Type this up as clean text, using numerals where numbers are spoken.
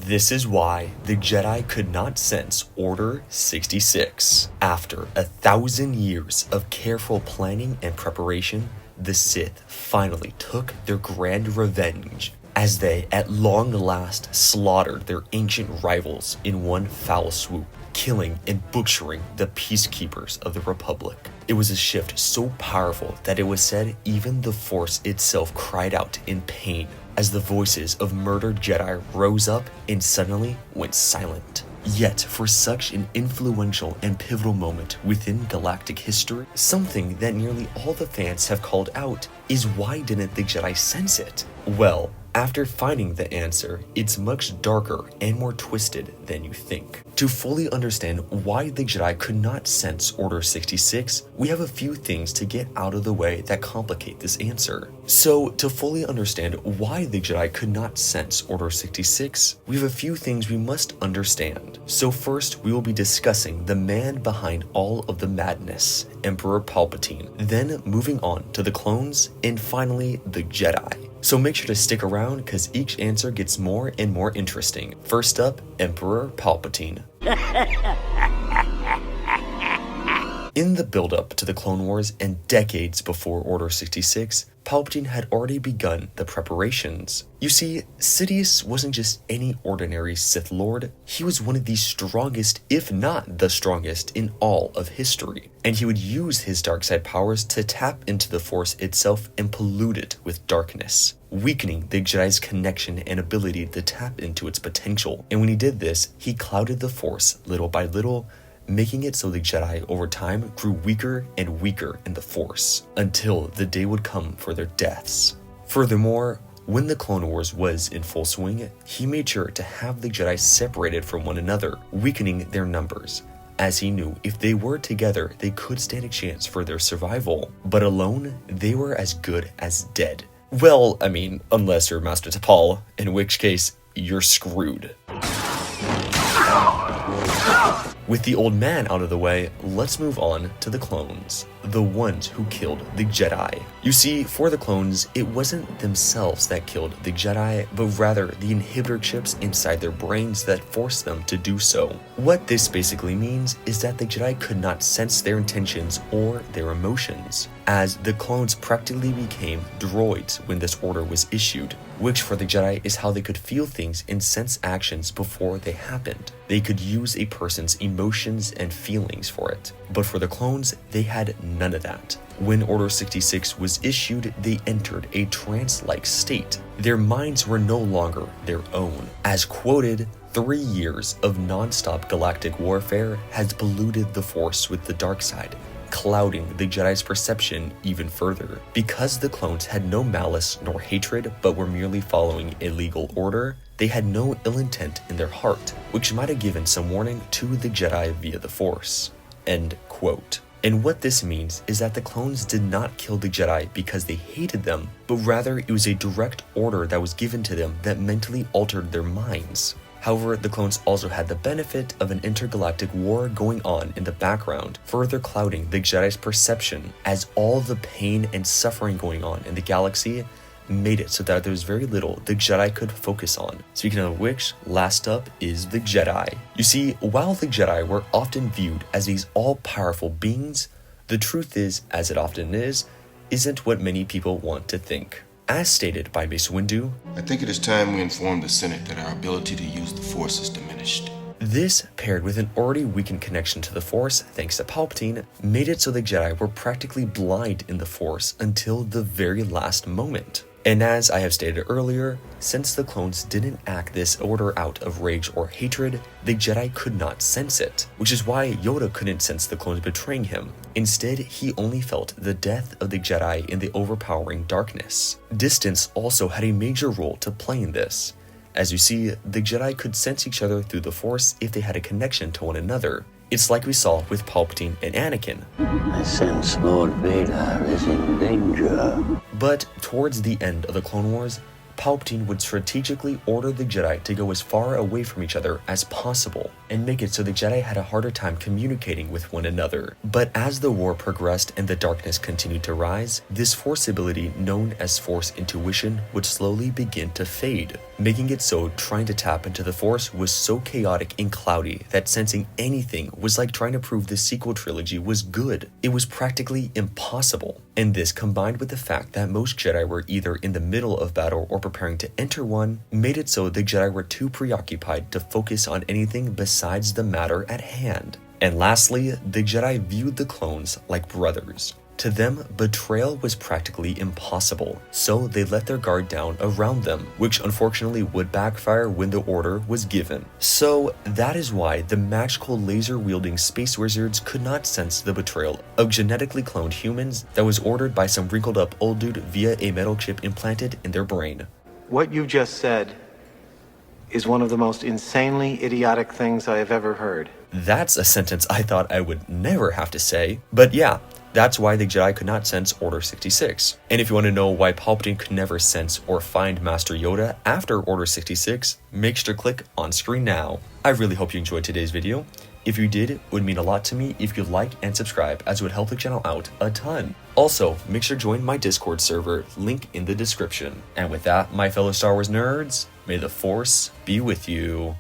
This is why the Jedi could not sense Order 66. After 1,000 years of careful planning and preparation, the Sith finally took their grand revenge as they at long last slaughtered their ancient rivals in one foul swoop, killing and butchering the peacekeepers of the Republic. It was a shift so powerful that it was said even the Force itself cried out in pain as the voices of murdered Jedi rose up and suddenly went silent. Yet, for such an influential and pivotal moment within galactic history, something that nearly all the fans have called out is why didn't the Jedi sense it? Well, after finding the answer, it's much darker and more twisted than you think. To fully understand why the Jedi could not sense Order 66, we have a few things to get out of the way that complicate this answer. So, to fully understand why the Jedi could not sense Order 66, we have a few things we must understand. So first, we will be discussing the man behind all of the madness, Emperor Palpatine, then moving on to the clones, and finally, the Jedi. So make sure to stick around because each answer gets more and more interesting. First up, Emperor Palpatine. In the build-up to the Clone Wars and decades before Order 66, Palpatine had already begun the preparations. You see, Sidious wasn't just any ordinary Sith Lord, he was one of the strongest, if not the strongest, in all of history. And he would use his dark side powers to tap into the Force itself and pollute it with darkness, weakening the Jedi's connection and ability to tap into its potential. And when he did this, he clouded the Force little by little, making it so the Jedi over time grew weaker and weaker in the Force, until the day would come for their deaths. Furthermore, when the Clone Wars was in full swing, he made sure to have the Jedi separated from one another, weakening their numbers, as he knew if they were together they could stand a chance for their survival, but alone they were as good as dead. Well, I mean, unless you're Master Tapal, in which case, you're screwed. With the old man out of the way, let's move on to the clones, the ones who killed the Jedi. You see, for the clones, it wasn't themselves that killed the Jedi, but rather the inhibitor chips inside their brains that forced them to do so. What this basically means is that the Jedi could not sense their intentions or their emotions, as the clones practically became droids when this order was issued, which for the Jedi is how they could feel things and sense actions before they happened. They could use a person's emotions and feelings for it, but for the clones, they had none of that. When Order 66 was issued, they entered a trance-like state. Their minds were no longer their own. As quoted, 3 years of non-stop galactic warfare has polluted the Force with the dark side, clouding the Jedi's perception even further. Because the clones had no malice nor hatred, but were merely following a legal order, they had no ill intent in their heart, which might have given some warning to the Jedi via the Force. End quote. And what this means is that the clones did not kill the Jedi because they hated them, but rather it was a direct order that was given to them that mentally altered their minds. However, the clones also had the benefit of an intergalactic war going on in the background, further clouding the Jedi's perception, as all the pain and suffering going on in the galaxy made it so that there was very little the Jedi could focus on. Speaking of which, last up is the Jedi. You see, while the Jedi were often viewed as these all-powerful beings, the truth is, as it often is, isn't what many people want to think. As stated by Mace Windu, I think it is time we inform the Senate that our ability to use the Force is diminished. This, paired with an already weakened connection to the Force thanks to Palpatine, made it so the Jedi were practically blind in the Force until the very last moment. And as I have stated earlier, since the clones didn't act this order out of rage or hatred, the Jedi could not sense it, which is why Yoda couldn't sense the clones betraying him. Instead, he only felt the death of the Jedi in the overpowering darkness. Distance also had a major role to play in this. As you see, the Jedi could sense each other through the Force if they had a connection to one another. It's like we saw with Palpatine and Anakin. I sense Lord Vader is in danger. But towards the end of the Clone Wars, Palpatine would strategically order the Jedi to go as far away from each other as possible and make it so the Jedi had a harder time communicating with one another. But as the war progressed and the darkness continued to rise, this Force ability known as Force intuition would slowly begin to fade, making it so trying to tap into the Force was so chaotic and cloudy that sensing anything was like trying to prove the sequel trilogy was good. It was practically impossible. And this, combined with the fact that most Jedi were either in the middle of battle or preparing to enter one, made it so the Jedi were too preoccupied to focus on anything besides the matter at hand. And lastly, the Jedi viewed the clones like brothers. To them, betrayal was practically impossible, so they let their guard down around them, which unfortunately would backfire when the order was given. So that is why the magical laser-wielding space wizards could not sense the betrayal of genetically cloned humans that was ordered by some wrinkled-up old dude via a metal chip implanted in their brain. What you just said is one of the most insanely idiotic things I have ever heard. That's a sentence I thought I would never have to say, but yeah. That's why the Jedi could not sense Order 66. And if you want to know why Palpatine could never sense or find Master Yoda after Order 66, make sure to click on screen now. I really hope you enjoyed today's video. If you did, it would mean a lot to me if you'd like and subscribe, as it would help the channel out a ton. Also, make sure to join my Discord server, link in the description. And with that, my fellow Star Wars nerds, may the Force be with you.